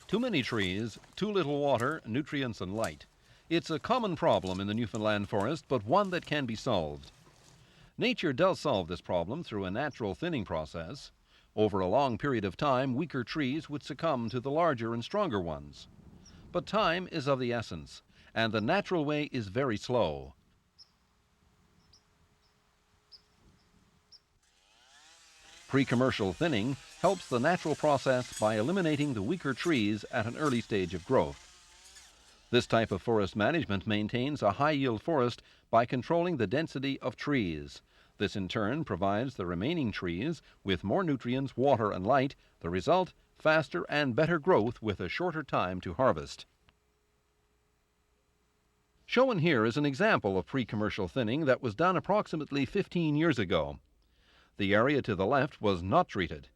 Too many trees, too little water, nutrients, and light. It's a common problem in the Newfoundland forest, but one that can be solved. Nature does solve this problem through a natural thinning process. Over a long period of time, weaker trees would succumb to the larger and stronger ones. But time is of the essence, and the natural way is very slow. Pre-commercial thinning helps the natural process by eliminating the weaker trees at an early stage of growth. This type of forest management maintains a high-yield forest by controlling the density of trees. This in turn provides the remaining trees with more nutrients, water, and light. The result, faster and better growth with a shorter time to harvest. Shown here is an example of pre-commercial thinning that was done approximately 15 years ago. The area to the left was not treated.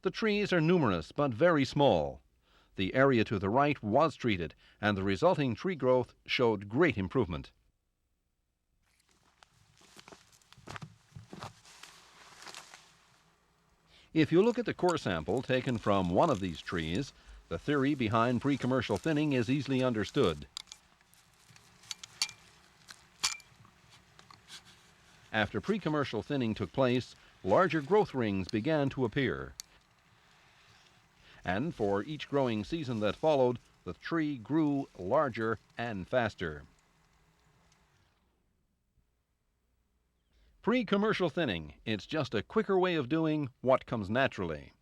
The trees are numerous but very small. The area to the right was treated, and the resulting tree growth showed great improvement. If you look at the core sample taken from one of these trees, the theory behind pre-commercial thinning is easily understood. After pre-commercial thinning took place, larger growth rings began to appear. And for each growing season that followed, the tree grew larger and faster. Pre-commercial thinning, it's just a quicker way of doing what comes naturally.